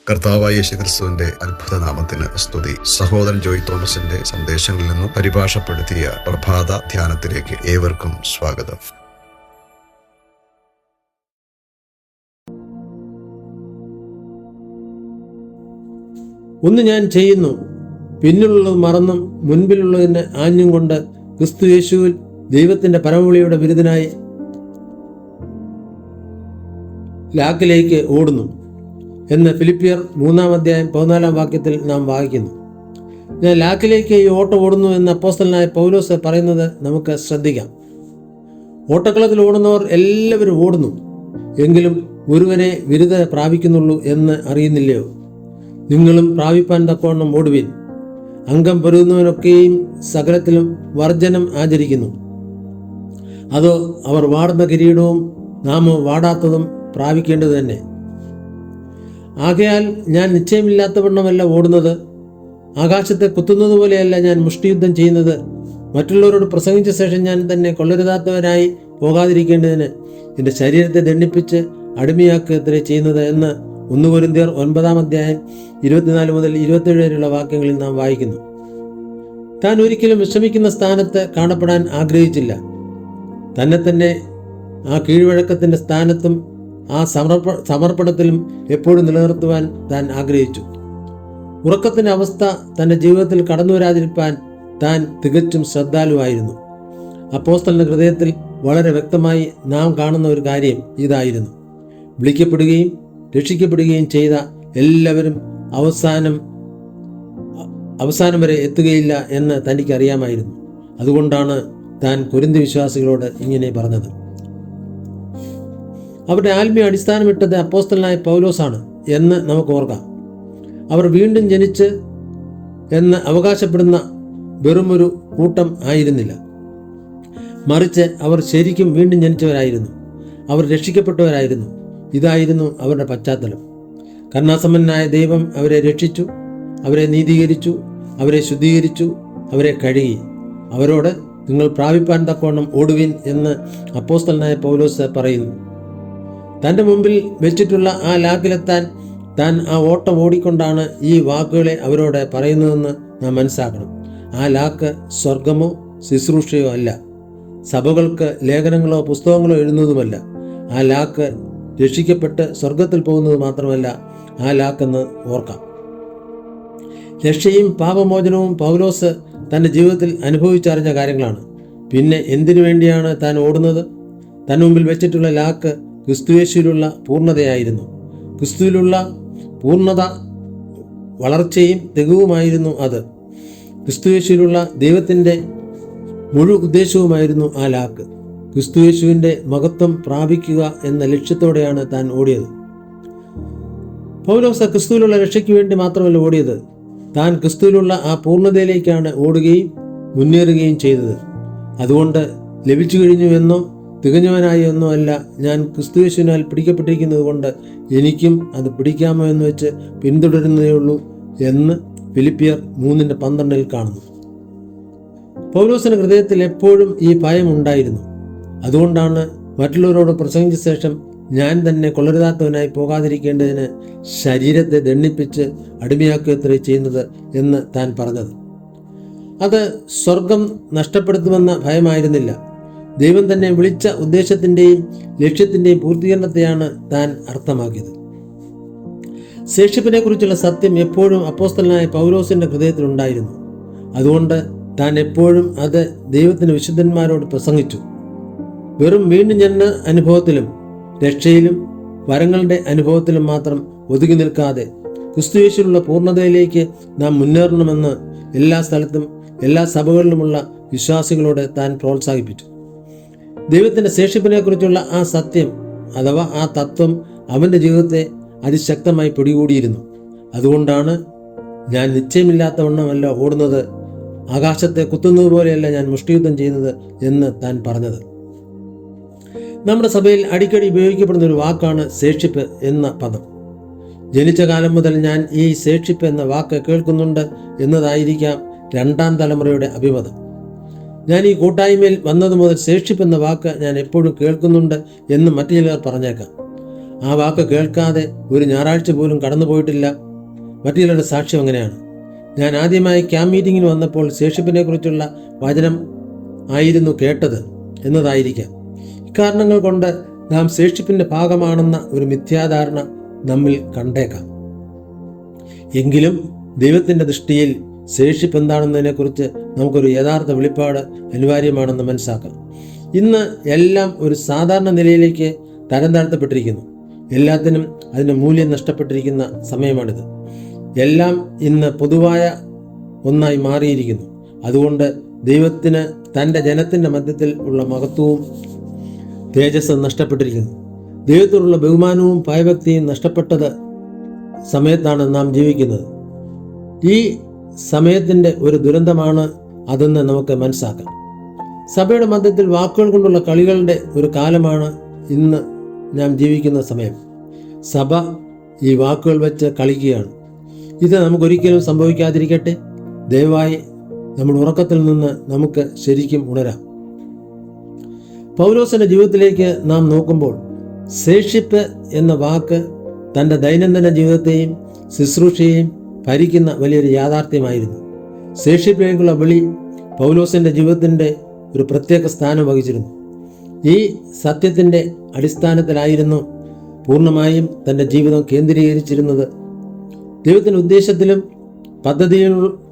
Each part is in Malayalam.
കർത്താവായ യേശുക്രിസ്തുവിന്റെ അത്ഭുത നാമത്തിന് സ്തുതി. സഹോദരൻ ജോയ് തോമസിന്റെ സന്ദേശങ്ങളിൽ നിന്നും പരിഭാഷപ്പെടുത്തിയ പ്രഭാത ധ്യാനത്തിലേക്ക് ഏവർക്കും സ്വാഗതം. ഒന്ന് ഞാൻ ചെയ്യുന്നു, പിന്നിലുള്ളത് മറന്നും മുൻപിലുള്ളതിന് ആഞ്ഞും കൊണ്ട് ക്രിസ്തു യേശുവിൽ ദൈവത്തിന്റെ പരമവിളിയുടെ വിരുദ്ധനായി ലാക്കിലേക്ക് ഓടുന്നു എന്ന് ഫിലിപ്പിയർ 3:14 നാം വായിക്കുന്നു. ഞാൻ ലാക്കിലേക്ക് ഈ ഓട്ടം ഓടുന്നു എന്ന് അപ്പോസ്തലനായ പൗലോസ് പറയുന്നത് നമുക്ക് ശ്രദ്ധിക്കാം. ഓട്ടക്കളത്തിൽ ഓടുന്നവർ എല്ലാവരും ഓടുന്നു, എങ്കിലും ഒരുവനെ വിരുദ്ധ പ്രാപിക്കുന്നുള്ളൂ എന്ന് അറിയുന്നില്ലയോ? നിങ്ങളും പ്രാപിപ്പാൻ തക്കവണ്ണം ഓടുവിൻ. അംഗം പൊരുതുന്നവനൊക്കെയും സകലത്തിലും വർജനം ആചരിക്കുന്നു. അതോ അവർ വാടുന്ന കിരീടവും നാമോ വാടാത്തതും പ്രാപിക്കേണ്ടത് തന്നെ. ആകയാൽ ഞാൻ നിശ്ചയമില്ലാത്തവണ്ണമല്ല ഓടുന്നത്, ആകാശത്തെ കുത്തുന്നത് പോലെയല്ല ഞാൻ മുഷ്ടിയുദ്ധം ചെയ്യുന്നത്. മറ്റുള്ളവരോട് പ്രസംഗിച്ച ശേഷം ഞാൻ തന്നെ കൊള്ളരുതാത്തവനായി പോകാതിരിക്കേണ്ടതിന് എൻ്റെ ശരീരത്തെ ദണ്ഡിപ്പിച്ച് അടിമയാക്കുക ചെയ്യുന്നത് എന്ന് 1 കൊരിന്ത്യർ 9:24 മുതൽ 27 വരെയുള്ള വാക്യങ്ങളിൽ നാം വായിക്കുന്നു. താൻ ഒരിക്കലും വിശ്രമിക്കുന്ന സ്ഥാനത്ത് കാണപ്പെടാൻ ആഗ്രഹിച്ചില്ല. തന്നെ ആ കീഴ്വഴക്കത്തിൻ്റെ സ്ഥാനത്തും ആ സമർപ്പണത്തിലും എപ്പോഴും നിലനിർത്തുവാൻ താൻ ആഗ്രഹിച്ചു. ഉറക്കത്തിൻ്റെ അവസ്ഥ തൻ്റെ ജീവിതത്തിൽ കടന്നു വരാതിരിക്കാൻ താൻ തികച്ചും ശ്രദ്ധാലുവായിരുന്നു. അപ്പോസ്തലന്റെ ഹൃദയത്തിൽ വളരെ വ്യക്തമായി നാം കാണുന്ന ഒരു കാര്യം ഇതായിരുന്നു: വിളിക്കപ്പെടുകയും രക്ഷിക്കപ്പെടുകയും ചെയ്ത എല്ലാവരും അവസാനം വരെ എത്തുകയില്ല എന്ന് തനിക്കറിയാമായിരുന്നു. അതുകൊണ്ടാണ് താൻ കൊരിന്ത്യ വിശ്വാസികളോട് ഇങ്ങനെ പറഞ്ഞത്. അവരുടെ ആത്മീയ അടിസ്ഥാനമിട്ടത് അപ്പോസ്തലനായ പൗലോസാണ് എന്ന് നമുക്ക് ഓർക്കാം. അവർ വീണ്ടും ജനിച്ച് എന്ന് അവകാശപ്പെടുന്ന വെറുമൊരു കൂട്ടം ആയിരുന്നില്ല, മറിച്ച് അവർ ശരിക്കും വീണ്ടും ജനിച്ചവരായിരുന്നു. അവർ രക്ഷിക്കപ്പെട്ടവരായിരുന്നു. ഇതായിരുന്നു അവരുടെ പശ്ചാത്തലം. കരുണാസമ്പന്നനായ ദൈവം അവരെ രക്ഷിച്ചു, അവരെ നീതീകരിച്ചു, അവരെ ശുദ്ധീകരിച്ചു, അവരെ കഴുകി. അവരോട് നിങ്ങൾ പ്രാപിപ്പാൻ തക്കവണ്ണം ഓടുവിൻ എന്ന് അപ്പോസ്തലനായ പൗലോസ് പറയുന്നു. തൻ്റെ മുമ്പിൽ വെച്ചിട്ടുള്ള ആ ലാക്കിലെത്താൻ താൻ ആ ഓട്ടം ഓടിക്കൊണ്ടാണ് ഈ വാക്കുകളെ അവരോട് പറയുന്നതെന്ന് നാം മനസ്സിലാക്കണം. ആ ലാക്ക് സ്വർഗമോ ശുശ്രൂഷയോ അല്ല, സഭകൾക്ക് ലേഖനങ്ങളോ പുസ്തകങ്ങളോ എഴുതുന്നതുമല്ല. ആ ലാക്ക് രക്ഷിക്കപ്പെട്ട് സ്വർഗത്തിൽ പോകുന്നത് മാത്രമല്ല ആ ലാക്കെന്ന് ഓർക്കാം. രക്ഷയും പാപമോചനവും പൗലോസ് തൻ്റെ ജീവിതത്തിൽ അനുഭവിച്ചറിഞ്ഞ കാര്യങ്ങളാണ്. പിന്നെ എന്തിനു വേണ്ടിയാണ് താൻ ഓടുന്നത്? തൻ്റെ മുമ്പിൽ വെച്ചിട്ടുള്ള ലാക്ക് ക്രിസ്തുയേശുവിലുള്ള പൂർണ്ണതയായിരുന്നു. ക്രിസ്തുവിലുള്ള പൂർണ്ണത, വളർച്ചയും തികവുമായിരുന്നു അത്. ക്രിസ്തുയേശുവിലുള്ള ദൈവത്തിൻ്റെ മുഴു ഉദ്ദേശവുമായിരുന്നു ആ ലാക്ക്. ക്രിസ്തുയേശുവിൻ്റെ മഹത്വം പ്രാപിക്കുക എന്ന ലക്ഷ്യത്തോടെയാണ് താൻ ഓടിയത്. പൗലോസ് ക്രിസ്തുവിലുള്ള രക്ഷയ്ക്ക് വേണ്ടി മാത്രമല്ല ഓടിയത്, താൻ ക്രിസ്തുവിലുള്ള ആ പൂർണ്ണതയിലേക്കാണ് ഓടുകയും മുന്നേറുകയും ചെയ്തത്. അതുകൊണ്ട് ലഭിച്ചു കഴിഞ്ഞു എന്നോ തികഞ്ഞവനായി എന്നോ അല്ല, ഞാൻ ക്രിസ്തുയേശുവിനാൽ പിടിക്കപ്പെട്ടിരിക്കുന്നത് കൊണ്ട് എനിക്കും അത് പിടിക്കാമോ എന്ന് വെച്ച് പിന്തുടരുന്നതേ ഉള്ളൂ എന്ന് ഫിലിപ്പിയർ 3:12 കാണുന്നു. പൗലോസിന്റെ ഹൃദയത്തിൽ എപ്പോഴും ഈ ഭയം ഉണ്ടായിരുന്നു. അതുകൊണ്ടാണ് മറ്റുള്ളവരോട് പ്രസംഗിച്ച ശേഷം ഞാൻ തന്നെ കൊള്ളരുതാത്തവനായി പോകാതിരിക്കേണ്ടതിന് ശരീരത്തെ ദണ്ഡിപ്പിച്ച് അടിമയാക്കുകയത്രേ ചെയ്യുന്നത് എന്ന് താൻ പറഞ്ഞത്. അത് സ്വർഗം നഷ്ടപ്പെടുത്തുമെന്ന ഭയമായിരുന്നില്ല. ദൈവം തന്നെ വിളിച്ച ഉദ്ദേശത്തിൻ്റെയും ലക്ഷ്യത്തിൻ്റെയും പൂർത്തീകരണത്തെയാണ് താൻ അർത്ഥമാക്കിയത്. ശേഷിപ്പിനെ കുറിച്ചുള്ള സത്യം എപ്പോഴും അപ്പോസ്തലനായ പൗലോസിന്റെ ഹൃദയത്തിലുണ്ടായിരുന്നു. അതുകൊണ്ട് താൻ എപ്പോഴും അത് ദൈവത്തിൻ്റെ വിശുദ്ധന്മാരോട് പ്രസംഗിച്ചു. വെറും വീണ്ടും ജനന അനുഭവത്തിലും രക്ഷയിലും വരങ്ങളുടെ അനുഭവത്തിലും മാത്രം ഒതുങ്ങി നിൽക്കാതെ ക്രിസ്തുയേശുവിലുള്ള പൂർണ്ണതയിലേക്ക് നാം മുന്നേറണമെന്ന് എല്ലാ സ്ഥലത്തും എല്ലാ സഭകളിലുമുള്ള വിശ്വാസികളോട് താൻ പ്രോത്സാഹിപ്പിച്ചു. ദൈവത്തിൻ്റെ ശേഷിപ്പിനെ കുറിച്ചുള്ള ആ സത്യം അഥവാ ആ തത്വം അവൻ്റെ ജീവിതത്തെ അതിശക്തമായി പിടികൂടിയിരുന്നു. അതുകൊണ്ടാണ് ഞാൻ നിശ്ചയമില്ലാത്തവണ്ണമല്ല ഓടുന്നത്, ആകാശത്തെ കുത്തുന്നത് പോലെയല്ല ഞാൻ മുഷ്ടിയുദ്ധം ചെയ്യുന്നത് എന്ന് താൻ പറഞ്ഞത്. നമ്മുടെ സഭയിൽ അടിക്കടി ഉപയോഗിക്കപ്പെടുന്ന ഒരു വാക്കാണ് ശേഷിപ്പ് എന്ന പദം. ജനിച്ച കാലം മുതൽ ഞാൻ ഈ ശേഷിപ്പ് എന്ന വാക്ക് കേൾക്കുന്നുണ്ട് എന്നതായിരിക്കാം 2ാം തലമുറയുടെ അഭിമതം. ഞാൻ ഈ കൂട്ടായ്മയിൽ വന്നത് മുതൽ ശേഷിപ്പ് എന്ന വാക്ക് ഞാൻ എപ്പോഴും കേൾക്കുന്നുണ്ട് എന്ന് മറ്റു ചിലർ പറഞ്ഞേക്കാം. ആ വാക്ക് കേൾക്കാതെ ഒരു ഞായറാഴ്ച പോലും കടന്നു പോയിട്ടില്ല. മറ്റു ചിലരുടെ സാക്ഷ്യം അങ്ങനെയാണ്. ഞാൻ ആദ്യമായി ക്യാമ്പ് മീറ്റിങ്ങിന് വന്നപ്പോൾ ശേഷിപ്പിനെ കുറിച്ചുള്ള വചനം ആയിരുന്നു കേട്ടത് എന്നതായിരിക്കാം. ഇക്കാരണങ്ങൾ കൊണ്ട് നാം ശേഷിപ്പിൻ്റെ ഭാഗമാണെന്ന ഒരു മിഥ്യാധാരണ നമ്മിൽ കണ്ടേക്കാം. എങ്കിലും ദൈവത്തിൻ്റെ ദൃഷ്ടിയിൽ ശേഷിപ്പ് എന്താണെന്നതിനെക്കുറിച്ച് നമുക്കൊരു യഥാർത്ഥ വെളിപ്പാട് അനിവാര്യമാണെന്ന് മനസ്സിലാക്കാം. ഇന്ന് എല്ലാം ഒരു സാധാരണ നിലയിലേക്ക് തരം താഴ്ത്തപ്പെട്ടിരിക്കുന്നു. എല്ലാത്തിനും അതിൻ്റെ മൂല്യം നഷ്ടപ്പെട്ടിരിക്കുന്ന സമയമാണിത്. എല്ലാം ഇന്ന് പൊതുവായ ഒന്നായി മാറിയിരിക്കുന്നു. അതുകൊണ്ട് ദൈവത്തിന് തൻ്റെ ജനത്തിൻ്റെ മധ്യത്തിൽ ഉള്ള മഹത്വവും തേജസ്സും നഷ്ടപ്പെട്ടിരിക്കുന്നു. ദൈവത്തോടുള്ള ബഹുമാനവും ഭയഭക്തിയും നഷ്ടപ്പെട്ടത് സമയത്താണ് നാം ജീവിക്കുന്നത്. ഈ സമയത്തിൻ്റെ ഒരു ദുരന്തമാണ് അതെന്ന് നമുക്ക് മനസ്സിലാക്കാം. സഭയുടെ മധ്യത്തിൽ വാക്കുകൾ കൊണ്ടുള്ള കളികളുടെ ഒരു കാലമാണ് ഇന്ന് നാം ജീവിക്കുന്ന സമയം. സഭ ഈ വാക്കുകൾ വെച്ച് കളിക്കുകയാണ്. ഇത് നമുക്കൊരിക്കലും സംഭവിക്കാതിരിക്കട്ടെ. ദയവായി നമ്മുടെ ഉറക്കത്തിൽ നിന്ന് നമുക്ക് ശരിക്കും ഉണരാം. പൗലോസിന്റെ ജീവിതത്തിലേക്ക് നാം നോക്കുമ്പോൾ ശേഷിപ്പ് എന്ന വാക്ക് തൻ്റെ ദൈനംദിന ജീവിതത്തെയും ശുശ്രൂഷയെയും ഭരിക്കുന്ന വലിയൊരു യാഥാർത്ഥ്യമായിരുന്നു. ശേഷിപ്പിലേക്കുള്ള വിളി പൗലോസിന്റെ ജീവിതത്തിൻ്റെ ഒരു പ്രത്യേക സ്ഥാനം വഹിച്ചിരുന്നു. ഈ സത്യത്തിൻ്റെ അടിസ്ഥാനത്തിലായിരുന്നു പൂർണ്ണമായും തൻ്റെ ജീവിതം കേന്ദ്രീകരിച്ചിരുന്നത്. ദൈവത്തിൻ്റെ ഉദ്ദേശത്തിലും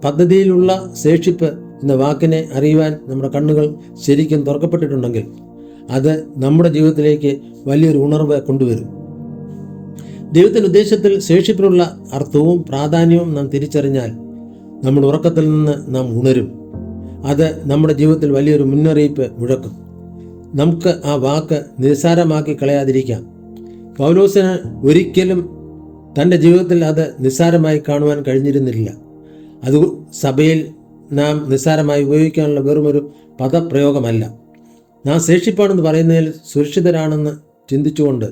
പദ്ധതിയിലുള്ള ശേഷിപ്പ് എന്ന വാക്കിനെ അറിയുവാൻ നമ്മുടെ കണ്ണുകൾ ശരിക്കും തുറക്കപ്പെട്ടിട്ടുണ്ടെങ്കിൽ അത് നമ്മുടെ ജീവിതത്തിലേക്ക് വലിയൊരു ഉണർവ് കൊണ്ടുവരും. ദൈവത്തിൻ്റെ ഉദ്ദേശത്തിൽ ശേഷിപ്പിനുള്ള അർത്ഥവും പ്രാധാന്യവും നാം തിരിച്ചറിഞ്ഞാൽ നമ്മുടെ ഉറക്കത്തിൽ നിന്ന് നാം ഉണരും. അത് നമ്മുടെ ജീവിതത്തിൽ വലിയൊരു മുന്നറിയിപ്പ് മുഴക്കും. നമുക്ക് ആ വാക്ക് നിസ്സാരമാക്കി കളയാതിരിക്കാം. പൗലോസിന് ഒരിക്കലും തൻ്റെ ജീവിതത്തിൽ അത് നിസ്സാരമായി കാണുവാൻ കഴിഞ്ഞിരുന്നില്ല. അത് സഭയിൽ നാം നിസ്സാരമായി ഉപയോഗിക്കാനുള്ള വെറുമൊരു പദപ്രയോഗമല്ല. നാം ശേഷിപ്പാണെന്ന് പറയുന്നതിൽ സുരക്ഷിതരാണെന്ന് ചിന്തിച്ചുകൊണ്ട്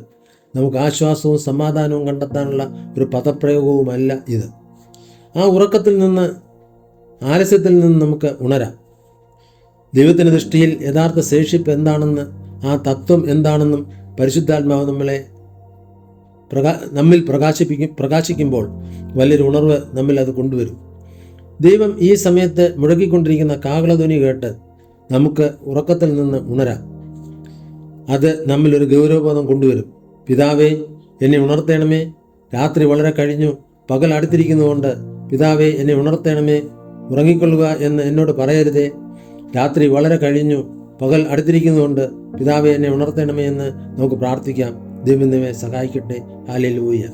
നമുക്ക് ആശ്വാസവും സമാധാനവും കണ്ടെത്താനുള്ള ഒരു പദപ്രയോഗവുമല്ല ഇത്. ആ ഉറക്കത്തിൽ നിന്ന്, ആലസ്യത്തിൽ നിന്ന് നമുക്ക് ഉണരാം. ദൈവത്തിൻ്റെ ദൃഷ്ടിയിൽ യഥാർത്ഥ ശേഷിപ്പ് എന്താണെന്ന്, ആ തത്വം എന്താണെന്നും പരിശുദ്ധാത്മാവ് നമ്മിൽ പ്രകാശിക്കുമ്പോൾ വലിയൊരു ഉണർവ് നമ്മിൽ അത് കൊണ്ടുവരും. ദൈവം ഈ സമയത്ത് മുഴക്കിക്കൊണ്ടിരിക്കുന്ന കാഹളധ്വനി കേട്ട് നമുക്ക് ഉറക്കത്തിൽ നിന്ന് ഉണരാം. അത് നമ്മിലൊരു ഗൗരവബോധം കൊണ്ടുവരും. പിതാവേ, എന്നെ ഉണർത്തേണമേ, രാത്രി വളരെ കഴിഞ്ഞു, പകൽ അടുത്തിരിക്കുന്നതുകൊണ്ട് പിതാവേ എന്നെ ഉണർത്തേണമേ, ഉറങ്ങിക്കൊള്ളുക എന്ന് എന്നോട് പറയരുതേ. രാത്രി വളരെ കഴിഞ്ഞു, പകൽ അടുത്തിരിക്കുന്നതുകൊണ്ട് പിതാവേ എന്നെ ഉണർത്തേണമേ എന്ന് നമുക്ക് പ്രാർത്ഥിക്കാം. ദൈവം നമ്മെ സഹായിക്കട്ടെ. ഹല്ലേലൂയ.